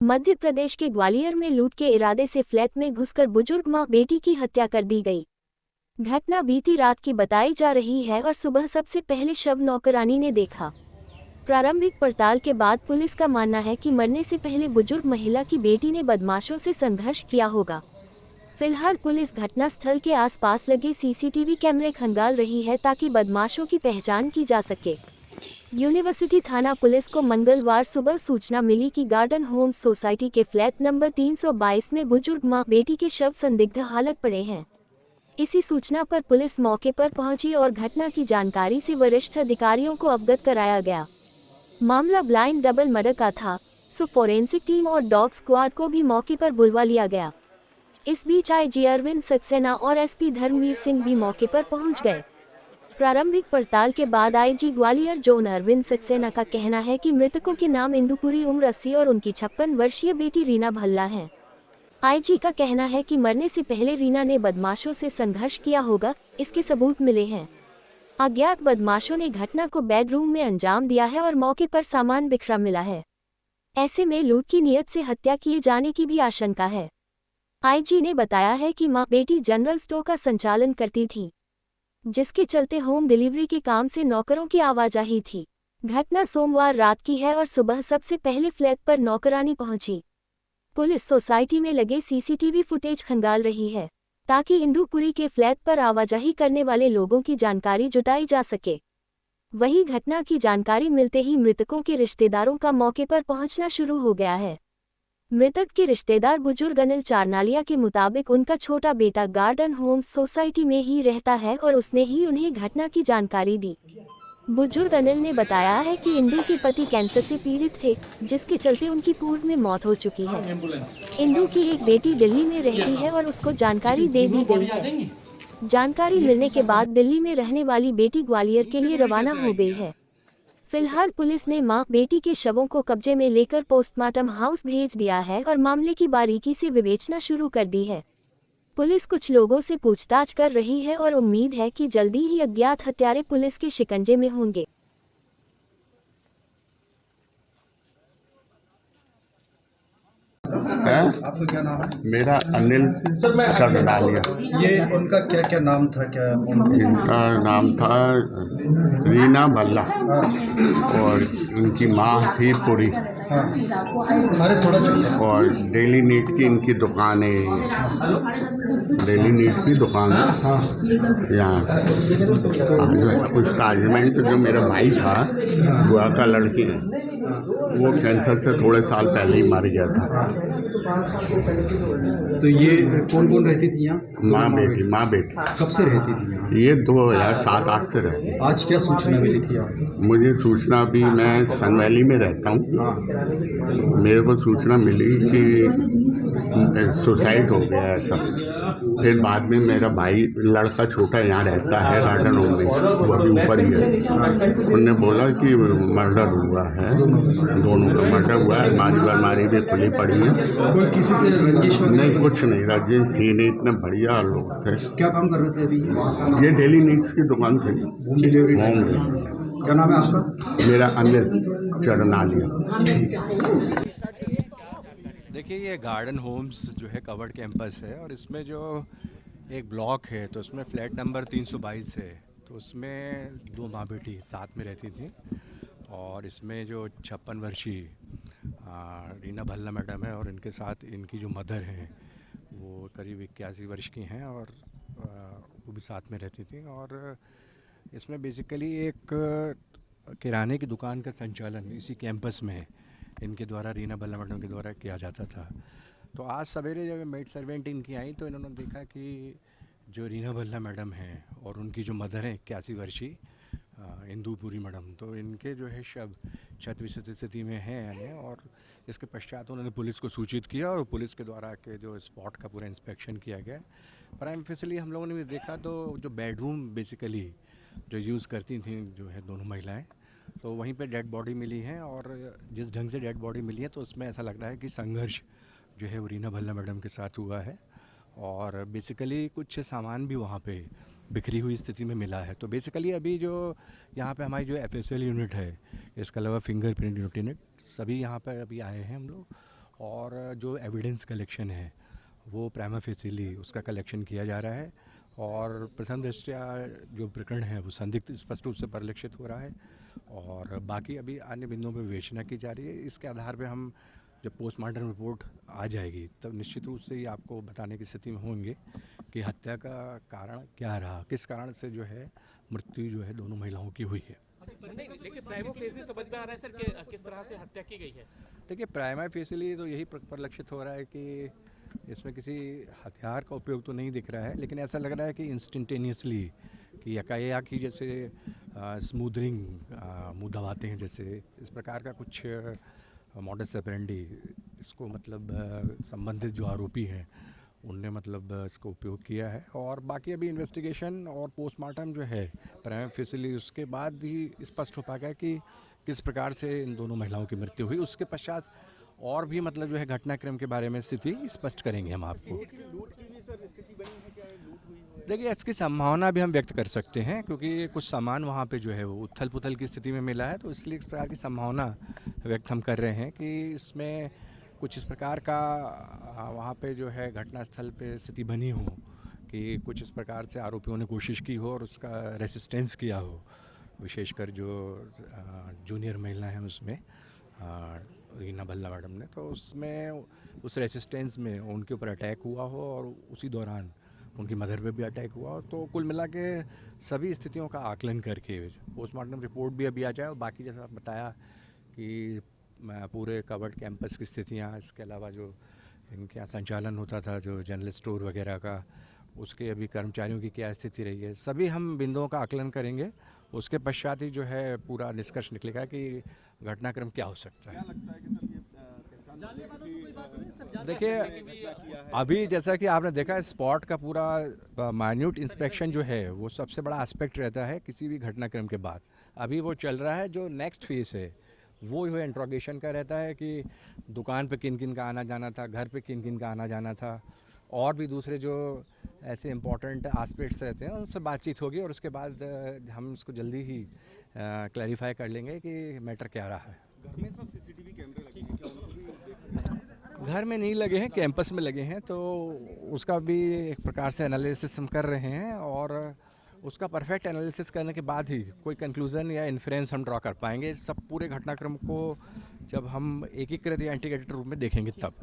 मध्य प्रदेश के ग्वालियर में लूट के इरादे से फ्लैट में घुसकर बुजुर्ग मां बेटी की हत्या कर दी गई। घटना बीती रात की बताई जा रही है और सुबह सबसे पहले शव नौकरानी ने देखा। प्रारंभिक पड़ताल के बाद पुलिस का मानना है कि मरने से पहले बुजुर्ग महिला की बेटी ने बदमाशों से संघर्ष किया होगा। फिलहाल पुलिस घटनास्थल के आसपास लगे सीसीटीवी कैमरे खंगाल रही है ताकि बदमाशों की पहचान की जा सके। यूनिवर्सिटी थाना पुलिस को मंगलवार सुबह सूचना मिली कि गार्डन होम्स सोसाइटी के फ्लैट नंबर 322 में बुजुर्ग मां बेटी के शव संदिग्ध हालत पड़े हैं। इसी सूचना पर पुलिस मौके पर पहुंची और घटना की जानकारी से वरिष्ठ अधिकारियों को अवगत कराया गया। मामला ब्लाइंड डबल मर्डर का था, सो फोरेंसिक टीम और डॉग स्क्वाड को भी मौके पर बुलवा लिया गया। इस बीच आईजी अरविंद सक्सेना और एसपी धर्मवीर सिंह भी मौके पर पहुंच गए। प्रारंभिक पड़ताल के बाद आईजी ग्वालियर जोन अरविंद सक्सेना का कहना है कि मृतकों के नाम इंदुपुरी उम्र 80 और उनकी 56 वर्षीय बेटी रीना भल्ला है। आईजी का कहना है कि मरने से पहले रीना ने बदमाशों से संघर्ष किया होगा, इसके सबूत मिले हैं। अज्ञात बदमाशों ने घटना को बेडरूम में अंजाम दिया है और मौके पर सामान बिखरा मिला है। ऐसे में लूट की नीयत से हत्या किए जाने की भी आशंका है। आईजी ने बताया है कि मां बेटी जनरल स्टोर का संचालन करती थी, जिसके चलते होम डिलीवरी के काम से नौकरों की आवाजाही थी। घटना सोमवार रात की है और सुबह सबसे पहले फ्लैट पर नौकरानी पहुंची। पुलिस सोसाइटी में लगे सीसीटीवी फुटेज खंगाल रही है ताकि इंदुपुरी के फ्लैट पर आवाजाही करने वाले लोगों की जानकारी जुटाई जा सके। वहीं घटना की जानकारी मिलते ही मृतकों के रिश्तेदारों का मौके पर पहुंचना शुरू हो गया है। मृतक के रिश्तेदार बुजुर्ग अनिल चारनालिया के मुताबिक उनका छोटा बेटा गार्डन होम्स सोसाइटी में ही रहता है और उसने ही उन्हें घटना की जानकारी दी। बुजुर्ग अनिल ने बताया है कि इंदु के पति कैंसर से पीड़ित थे, जिसके चलते उनकी पूर्व में मौत हो चुकी है। इंदु की एक बेटी दिल्ली में रहती है और उसको जानकारी दे दी गई है। जानकारी मिलने के बाद दिल्ली में रहने वाली बेटी ग्वालियर के लिए रवाना हो गई है। फिलहाल पुलिस ने मां बेटी के शवों को कब्जे में लेकर पोस्टमार्टम हाउस भेज दिया है और मामले की बारीकी से विवेचना शुरू कर दी है। पुलिस कुछ लोगों से पूछताछ कर रही है और उम्मीद है कि जल्दी ही अज्ञात हत्यारे पुलिस के शिकंजे में होंगे। आपका क्या नाम है? मेरा अनिल चरनालिया। ये इनका क्या क्या नाम था? इनका नाम था रीना भल्ला हाँ और इनकी माँ थी पुरी। हाँ, अरे थोड़ा चुप। और डेली नीड की इनकी दुकान है, डेली नीड की दुकान है। हाँ यहाँ कुछ ताजमेंट जो मेरा भाई था, बुआ का लड़की है, वो कैंसर से थोड़े साल पहले ही मर गया था। तो ये कौन कौन रहती थी यहाँ? माँ बेटी। कब से रहती थी यहाँ? ये 2007-8 से रहती। आज क्या सूचना मिली थी आपको? मुझे सूचना भी, मैं सन वैली में रहता हूँ, हाँ मेरे को सूचना मिली कि सुसाइड हो गया है सब। फिर बाद में मेरा भाई लड़का छोटा यहाँ रहता है गार्डन होम में, वो अभी ऊपर ही है, उनने बोला कि मर्डर हुआ है, दोनों का मर्डर हुआ है। हमारी भी खुली पड़ी है। कोई किसी से रंजिश नहीं, कुछ नहीं, रंजिश थी नहीं, इतने बढ़िया लोग थे। क्या काम कर रहे थे अभी? ये डेली नीड्स की दुकान थी, होम डिलीवरी। क्या नाम है आपका? मेरा अनिल चरनालिया। देखिए, ये गार्डन होम्स जो है कवर्ड कैंपस है और इसमें जो एक ब्लॉक है तो उसमें फ्लैट नंबर 322 है। तो उसमें 2 माँ बेटी साथ में रहती थी और इसमें जो 56 वर्षीय रीना भल्ला मैडम है और इनके साथ इनकी जो मदर हैं वो करीब 81 वर्ष की हैं और वो भी साथ में रहती थी। और इसमें बेसिकली एक किराने की दुकान का संचालन इसी कैंपस में इनके द्वारा, रीना भल्ला मैडम के द्वारा किया जाता था। तो आज सवेरे जब मेड सर्वेंट इनकी आई तो इन्होंने देखा कि जो रीना भल्ला मैडम हैं और उनकी जो मदर हैं 81 वर्षीय इंदुपुरी मैडम, तो इनके जो है शव क्षत विक्षत स्थिति में हैं यानी। और इसके पश्चात उन्होंने पुलिस को सूचित किया और पुलिस के द्वारा के जो स्पॉट का पूरा इंस्पेक्शन किया गया। प्राइम फेसिली हम लोगों ने भी देखा तो जो बेडरूम बेसिकली जो यूज़ करती थी जो है दोनों महिलाएं, तो वहीं पे डेड बॉडी मिली है। और जिस ढंग से डेड बॉडी मिली है तो उसमें ऐसा लग रहा है कि संघर्ष जो है वो रीना भल्ला मैडम के साथ हुआ है। और बेसिकली कुछ सामान भी वहाँ पे बिखरी हुई स्थिति में मिला है। तो बेसिकली अभी जो यहाँ पे हमारी जो एफएसएल यूनिट है, इसके अलावा फिंगरप्रिंट यूनिट, सभी यहाँ पर अभी आए हैं हम लोग और जो एविडेंस कलेक्शन है वो प्राइमा फेसिली उसका कलेक्शन किया जा रहा है और प्रथम दृष्टया जो प्रकरण है वो संदिग्ध स्पष्ट रूप से परिलक्षित हो रहा है और बाकी अभी अन्य बिंदुओं पर विवेचना की जा रही है। इसके आधार पे हम जब पोस्टमार्टम रिपोर्ट आ जाएगी तब निश्चित रूप से ही आपको बताने की स्थिति में होंगे कि हत्या का कारण क्या रहा, किस कारण से जो है मृत्यु जो है दोनों महिलाओं की हुई है। नहीं, लेकिन प्राइमा फेसी समझ में आ रहा है सर कि किस तरह से हत्या की गई है। देखिए प्राइमा फेसिली तो यही परिलक्षित हो रहा है कि इसमें किसी हथियार का उपयोग तो नहीं दिख रहा है, लेकिन ऐसा लग रहा है कि इंस्टेंटेनियसली कि एकाएक ही जैसे स्मूदरिंग मुंह दबाते हैं जैसे इस प्रकार का कुछ मॉडस ऑपरेंडी इसको मतलब संबंधित जो आरोपी हैं उनने मतलब इसको उपयोग किया है और बाकी अभी इन्वेस्टिगेशन और पोस्टमार्टम जो है प्राइमा फेसिली उसके बाद ही स्पष्ट हो पाएगा कि किस प्रकार से इन दोनों महिलाओं की मृत्यु हुई। उसके पश्चात और भी मतलब जो है घटनाक्रम के बारे में स्थिति स्पष्ट करेंगे हम आपको। देखिए इसकी संभावना भी हम व्यक्त कर सकते हैं क्योंकि कुछ सामान वहाँ पे जो है वो उथल पुथल की स्थिति में मिला है, तो इसलिए इस प्रकार की संभावना व्यक्त हम कर रहे हैं कि इसमें कुछ इस प्रकार का वहाँ पे जो है घटनास्थल पे स्थिति बनी हो कि कुछ इस प्रकार से आरोपियों ने कोशिश की हो और उसका रेसिस्टेंस किया हो, विशेषकर जो जूनियर महिला हैं उसमें रीना भल्ला मैडम ने, तो उसमें उस रेसिस्टेंस में उनके ऊपर अटैक हुआ हो और उसी दौरान उनकी मदर पे भी अटैक हुआ हो। तो कुल मिला के सभी स्थितियों का आकलन करके पोस्टमार्टम रिपोर्ट भी अभी आ जाए और बाकी जैसा बताया कि पूरे कवर्ड कैंपस की स्थितियाँ, इसके अलावा जो इनके यहाँ संचालन होता था जो जनरल स्टोर वगैरह का, उसके अभी कर्मचारियों की क्या स्थिति रही है, सभी हम बिंदुओं का आकलन करेंगे। उसके पश्चात ही जो है पूरा निष्कर्ष निकलेगा कि घटनाक्रम क्या हो सकता है। देखिए अभी जैसा कि आपने देखा स्पॉट का पूरा माइन्यूट इंस्पेक्शन जो है वो सबसे बड़ा एस्पेक्ट रहता है किसी भी घटनाक्रम के बाद। अभी वो चल रहा है, जो नेक्स्ट फेज है वो जो है इंट्रोगेशन का रहता है कि दुकान पे किन किन का आना जाना था, घर पे किन किन का आना जाना था, और भी दूसरे जो ऐसे इम्पोर्टेंट एस्पेक्ट्स रहते हैं उनसे बातचीत होगी और उसके बाद हम उसको जल्दी ही क्लैरिफाई कर लेंगे कि मैटर क्या रहा है। घर में सब सीसीटीवी कैमरे लगे हैं, क्या उनको भी घर में नहीं लगे हैं, कैंपस में लगे हैं, तो उसका भी एक प्रकार से एनालिसिस हम कर रहे हैं और उसका परफेक्ट एनालिसिस करने के बाद ही कोई कंक्लूजन या इन्फ्रेंस हम ड्रॉ कर पाएंगे। सब पूरे घटनाक्रम को जब हम एकीकृत या इंटीग्रेटेड रूप में देखेंगे तब।